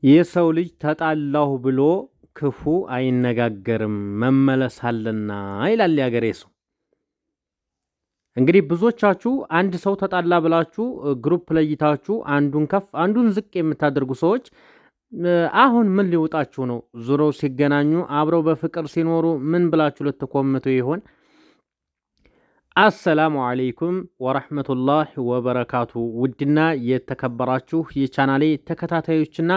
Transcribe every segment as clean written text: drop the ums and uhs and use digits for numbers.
የሰው ልጅ ተጣላሁ ብሎ ክፉ አይነጋገርም መመለስ አለና ይላል ያገሬ ሰው። እንግዲህ ብዙዎቻችሁ አንድ ሰው ተጣላ ብላችሁ ግሩፕ ለይታችሁ አንዱን ከፍ አንዱን ዝቅ የምታደርጉ ሰዎች አሁን ምን ሊውጣችሁ ነው? ዙረው ሲገናኙ አብረው በፍቅር ሲኖሩ ምን ብላችሁ ልትኮምቱ ይሆን? አሰላሙ አለይኩም ወረህመቱላህ ወበረካቱ። ውድና የተከበራችሁ የቻናሌ ተከታታዮችና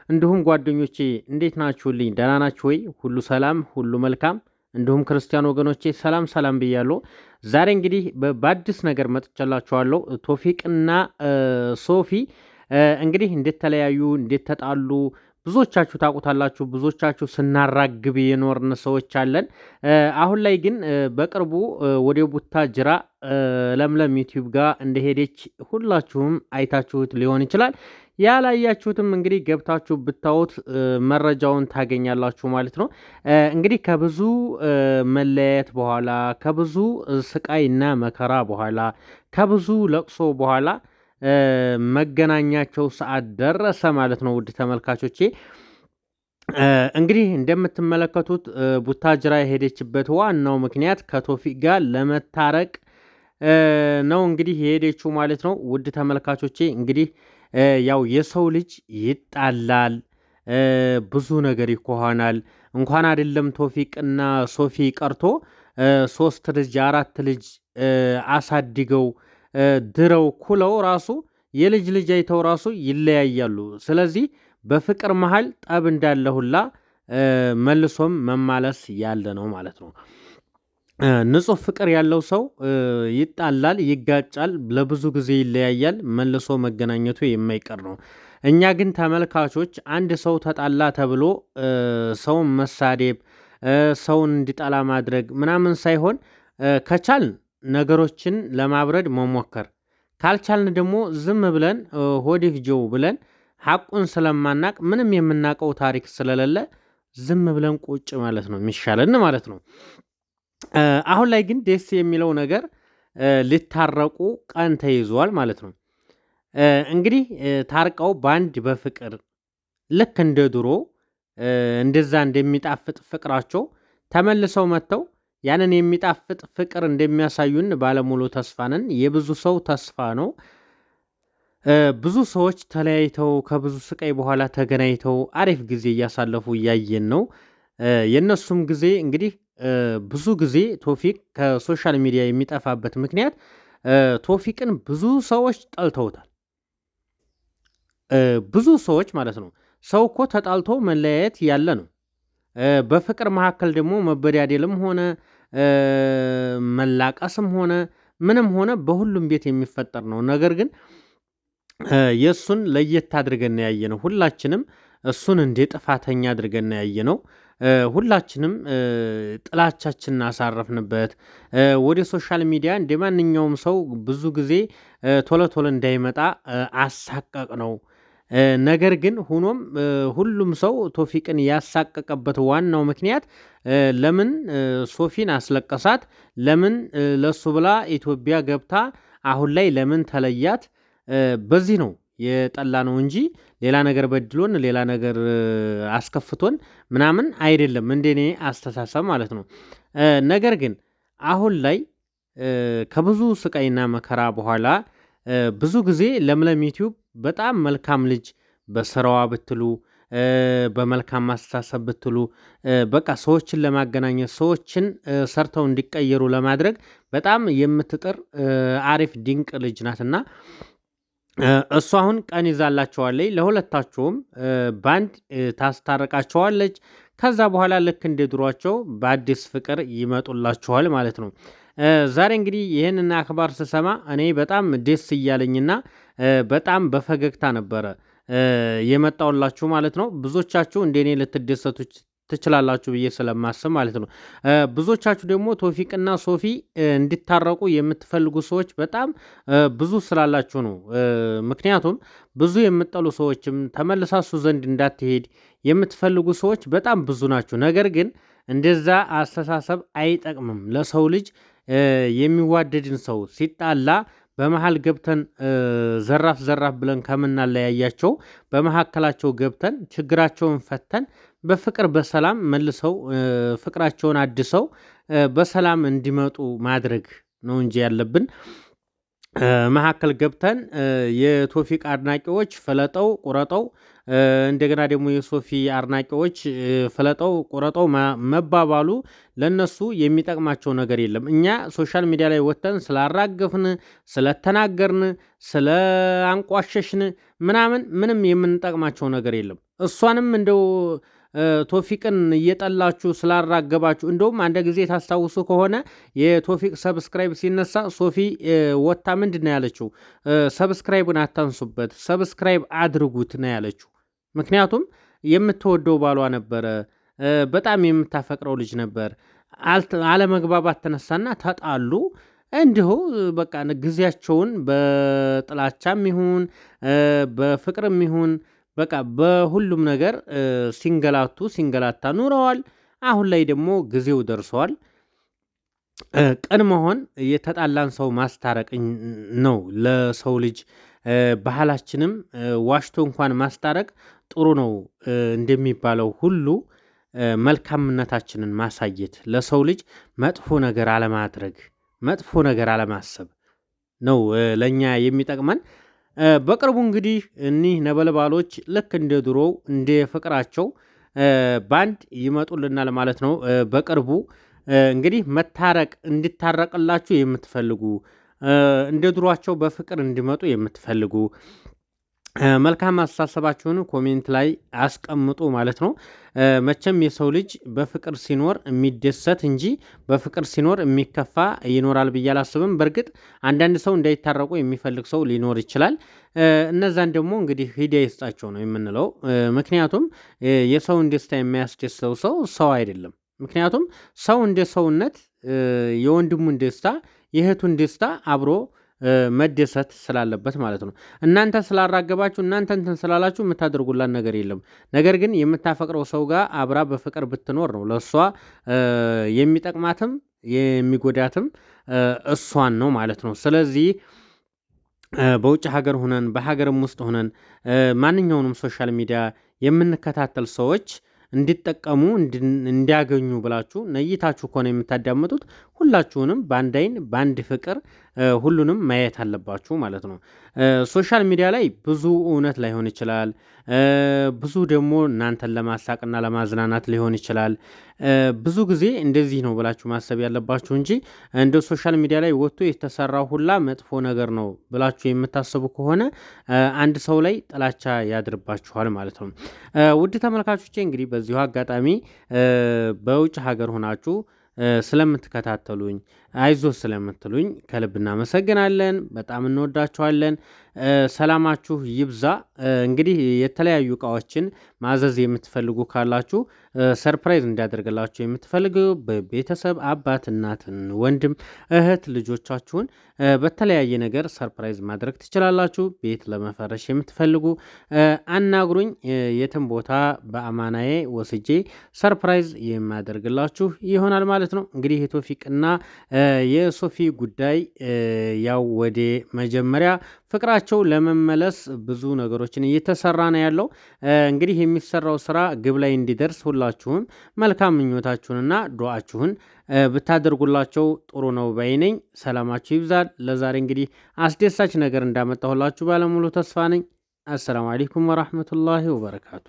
እንዲሁም ጓደኞቼ እንዴት ናችሁልኝ? ደህና ናችሁ ወይ? ሁሉ ሰላም፣ ሁሉ መልካም። እንዲሁም ክርስቲያን ወገኖቼ ሰላም ሰላም ብያለሁ። ዛሬ እንግዲህ በአዲስ ነገር መጥቻላችኋለሁ። ቶፊቅና ሶፊ እንግዲህ እንዴት ተለያዩ፣ እንዴት ተጣሉ ብዙዎቻችሁ ታውቁታላችሁ። ብዙዎቻችሁ ስናራግብ የኖርን ሰዎች አለን። አሁን ላይ ግን በቅርቡ ወደ ቡታጅራ ለምለም ዩቲዩብ ጋር እንደሄደች ሁላችሁም አይታችሁት ሊሆን ይችላል። ያላያችሁትም እንግዲህ ገብታችሁ ብታዩት መረጃውን ታገኛላችሁ ማለት ነው። እንግዲህ ከብዙ መለያየት በኋላ ከብዙ ስቃይና መከራ በኋላ ከብዙ ለቅሶ በኋላ መገናኛቸው ሰዓት ደረሰ ማለት ነው። ውድ ተመልካቾቼ እንግዲህ እንደምትመለከቱት ቡታጅራ የሄደችበት ዋናው ምክንያት ከቶፊቅ ጋር ለመታረቅ ነው እንግዲህ የሄደችው ማለት ነው። ውድ ተመልካቾቼ እንግዲህ ያው የሰው ልጅ ይጣላል፣ ብዙ ነገር ይኮሃናል። እንኳን አይደለም ቶፊቅና ሶፊ ቀርቶ 3 ልጅ 4 ልጅ አሳድገው ድረው ኩለው ራሱ የልጅ ልጅ አይተው ራሱ ይለያያሉ። ስለዚህ በፍቅር መሃል ጠብ እንዳለ ሁላ መልሶም መማለስ ያለ ነው ማለት ነው። ንጹህ ፍቅር ያለው ሰው ይጣላል፣ ይጋጫል፣ ለብዙ ጊዜ ይለያያል፣ መልሶ መገናኘቱ የማይቀር ነው። እኛ ግን ተመልካቾች አንድ ሰው ተጣላ ተብሎ ሰውን መሳደብ፣ ሰውን እንዲጠላ ማድረግ ምናምን ሳይሆን ከቻልን ነገሮችን ለማብረድ መሞከር፣ ካልቻልን ደግሞ ዝም ብለን ሆዲፍ ጆው ብለን ሐቁን ስለማናቅ ምንም የምናውቀው ታሪክ ስለሌለ ዝም ብለን ቁጭ ማለት ነው የሚሻለን ማለት ነው። አሁን ላይ ግን ደስ የሚለው ነገር ሊታረቁ ቀን ተይዟል ማለት ነው። እንግዲህ ታርቀው በአንድ በፍቅር ልክ እንደ ድሮ እንደዛ እንደሚጣፍጥ ፍቅራቸው ተመልሰው መጥተው ያንን የሚጣፍጥ ፍቅር እንደሚያሳዩን ባለሙሉ ተስፋ ነን። የብዙ ሰው ተስፋ ነው። ብዙ ሰዎች ተለያይተው ከብዙ ስቃይ በኋላ ተገናኝተው አሪፍ ጊዜ እያሳለፉ እያየን ነው። የእነሱም ጊዜ እንግዲህ ብዙ ጊዜ ቶፊቅ ከሶሻል ሚዲያ የሚጠፋበት ምክንያት ቶፊቅን ብዙ ሰዎች ጠልተውታል። ብዙ ሰዎች ማለት ነው። ሰው እኮ ተጣልቶ መለያየት ያለ ነው። በፍቅር መካከል ደግሞ መበዳደልም ሆነ መላቀስም ሆነ ምንም ሆነ በሁሉም ቤት የሚፈጠር ነው። ነገር ግን የእሱን ለየት አድርገን ያየነው ሁላችንም እሱን እንደ ጥፋተኛ አድርገን ያየነው ሁላችንም ጥላቻችንን አሳረፍንበት። ወደ ሶሻል ሚዲያ እንደ ማንኛውም ሰው ብዙ ጊዜ ቶሎ ቶሎ እንዳይመጣ አሳቀቅ ነው። ነገር ግን ሆኖም ሁሉም ሰው ቶፊቅን ያሳቀቀበት ዋናው ምክንያት ለምን ሶፊን አስለቀሳት? ለምን ለሱ ብላ ኢትዮጵያ ገብታ አሁን ላይ ለምን ተለያት? በዚህ ነው የጠላ ነው እንጂ ሌላ ነገር በድሎን ሌላ ነገር አስከፍቶን ምናምን አይደለም፣ እንደኔ አስተሳሰብ ማለት ነው። ነገር ግን አሁን ላይ ከብዙ ስቃይና መከራ በኋላ ብዙ ጊዜ ለምለም ዩቲዩብ በጣም መልካም ልጅ በስራዋ ብትሉ በመልካም ማስተሳሰብ ብትሉ በቃ ሰዎችን ለማገናኘት ሰዎችን ሰርተው እንዲቀየሩ ለማድረግ በጣም የምትጥር አሪፍ ድንቅ ልጅ ናትና እሱ አሁን ቀን ይዛላቸዋለች። ለሁለታቸውም ባንድ ታስታርቃቸዋለች። ከዛ በኋላ ልክ እንደ ድሯቸው በአዲስ ፍቅር ይመጡላችኋል ማለት ነው። ዛሬ እንግዲህ ይህንን አክባር ስሰማ እኔ በጣም ደስ እያለኝና በጣም በፈገግታ ነበረ የመጣውላችሁ ማለት ነው። ብዙዎቻችሁ እንደኔ ልትደሰቱ ትችላላችሁ ብዬ ስለማስብ ማለት ነው። ብዙዎቻችሁ ደግሞ ቶፊቅና ሶፊ እንዲታረቁ የምትፈልጉ ሰዎች በጣም ብዙ ስላላችሁ ነው። ምክንያቱም ብዙ የምጠሉ ሰዎችም ተመልሳ እሱ ዘንድ እንዳትሄድ የምትፈልጉ ሰዎች በጣም ብዙ ናችሁ። ነገር ግን እንደዛ አስተሳሰብ አይጠቅምም ለሰው ልጅ። የሚዋደድን ሰው ሲጣላ በመሃል ገብተን ዘራፍ ዘራፍ ብለን ከምናለያያቸው በመካከላቸው ገብተን ችግራቸውን ፈተን በፍቅር በሰላም መልሰው ፍቅራቸውን አድሰው በሰላም እንዲመጡ ማድረግ ነው እንጂ ያለብን መካከል ገብተን የቶፊቅ አድናቂዎች ፍለጠው ቁረጠው እንደገና ደግሞ የሶፊ አድናቂዎች ፍለጠው ቁረጠው መባባሉ ለነሱ የሚጠቅማቸው ነገር የለም። እኛ ሶሻል ሚዲያ ላይ ወጥተን ስላራገፍን፣ ስለተናገርን፣ ስለ አንቋሸሽን ምንም የምንጠቅማቸው ነገር የለም። እሷንም እንደው ቶፊቅን እየጠላችሁ ስላራገባችሁ እንደውም አንድ ጊዜ ታስታውሱ ከሆነ የቶፊቅ ሰብስክራይብ ሲነሳ ሶፊ ወታ ምንድን ነው ያለችው? ሰብስክራይብን አታንሱበት፣ ሰብስክራይብ አድርጉት ነው ያለችው። ምክንያቱም የምትወደው ባሏ ነበረ፣ በጣም የምታፈቅረው ልጅ ነበር። አለመግባባት ተነሳና ተጣሉ። እንዲሁ በቃ ጊዜያቸውን በጥላቻም ይሁን በፍቅርም ይሁን በቃ በሁሉም ነገር ሲንገላታ ኑረዋል። አሁን ላይ ደግሞ ጊዜው ደርሰዋል። ቅን መሆን የተጣላን ሰው ማስታረቅ ነው ለሰው ልጅ ባህላችንም ዋሽቶ እንኳን ማስታረቅ ጥሩ ነው እንደሚባለው ሁሉ መልካምነታችንን ማሳየት፣ ለሰው ልጅ መጥፎ ነገር አለማድረግ፣ መጥፎ ነገር አለማሰብ ነው ለኛ የሚጠቅመን። በቅርቡ እንግዲህ እኒህ ነበልባሎች ልክ እንደ ድሮው እንደ ፍቅራቸው ባንድ ይመጡልናል ማለት ነው። በቅርቡ እንግዲህ መታረቅ እንዲታረቅላችሁ የምትፈልጉ እንደ ድሯቸው በፍቅር እንዲመጡ የምትፈልጉ መልካም አስተሳሰባችሁን ኮሜንት ላይ አስቀምጡ ማለት ነው። መቼም የሰው ልጅ በፍቅር ሲኖር የሚደሰት እንጂ በፍቅር ሲኖር የሚከፋ ይኖራል ብዬ አላስብም። በእርግጥ አንዳንድ ሰው እንዳይታረቁ የሚፈልግ ሰው ሊኖር ይችላል። እነዛን ደግሞ እንግዲህ ሂዳያ ይስጣቸው ነው የምንለው። ምክንያቱም የሰውን ደስታ የሚያስደስተው ሰው አይደለም። ምክንያቱም ሰው እንደ ሰውነት የወንድሙን ደስታ የእህቱን ደስታ አብሮ መደሰት ስላለበት ማለት ነው። እናንተ ስላራገባችሁ እናንተ እንትን ስላላችሁ የምታደርጉላት ነገር የለም። ነገር ግን የምታፈቅረው ሰው ጋር አብራ በፍቅር ብትኖር ነው ለእሷ የሚጠቅማትም የሚጎዳትም እሷን ነው ማለት ነው። ስለዚህ በውጭ ሀገር ሆነን በሀገርም ውስጥ ሆነን ማንኛውንም ሶሻል ሚዲያ የምንከታተል ሰዎች እንዲጠቀሙ እንዲያገኙ ብላችሁ ነይታችሁ ከሆነ የምታዳምጡት ሁላችሁንም በአንድ አይን በአንድ ፍቅር ሁሉንም ማየት አለባችሁ ማለት ነው። ሶሻል ሚዲያ ላይ ብዙ እውነት ላይሆን ይችላል። ብዙ ደግሞ እናንተን ለማሳቅና ለማዝናናት ሊሆን ይችላል። ብዙ ጊዜ እንደዚህ ነው ብላችሁ ማሰብ ያለባችሁ እንጂ እንደ ሶሻል ሚዲያ ላይ ወጥቶ የተሰራው ሁላ መጥፎ ነገር ነው ብላችሁ የምታስቡ ከሆነ አንድ ሰው ላይ ጥላቻ ያድርባችኋል ማለት ነው። ውድ ተመልካቾቼ እንግዲህ በዚሁ አጋጣሚ በውጭ ሀገር ሆናችሁ ስለምትከታተሉኝ አይዞ ስለምትሉኝ ከልብ እናመሰግናለን። በጣም እንወዳችኋለን። ሰላማችሁ ይብዛ። እንግዲህ የተለያዩ እቃዎችን ማዘዝ የምትፈልጉ ካላችሁ ሰርፕራይዝ እንዲያደርግላችሁ የምትፈልጉ በቤተሰብ አባት፣ እናትን፣ ወንድም፣ እህት ልጆቻችሁን በተለያየ ነገር ሰርፕራይዝ ማድረግ ትችላላችሁ። ቤት ለመፈረሽ የምትፈልጉ አናግሩኝ። የትም ቦታ በአማናዬ ወስጄ ሰርፕራይዝ የማደርግላችሁ ይሆናል ማለት ነው። እንግዲህ የቶፊቅና የሶፊ ጉዳይ ያው ወደ መጀመሪያ ፍቅራቸው ለመመለስ ብዙ ነገሮችን እየተሰራ ነው ያለው። እንግዲህ የሚሰራው ስራ ግብ ላይ እንዲደርስ ሁላችሁም መልካም ምኞታችሁንና ዱዓችሁን ብታደርጉላቸው ጥሩ ነው ባይነኝ። ሰላማችሁ ይብዛል። ለዛሬ እንግዲህ አስደሳች ነገር እንዳመጣሁላችሁ ባለሙሉ ተስፋ ነኝ። አሰላሙ አለይኩም ወራህመቱላሂ ወበረካቱ።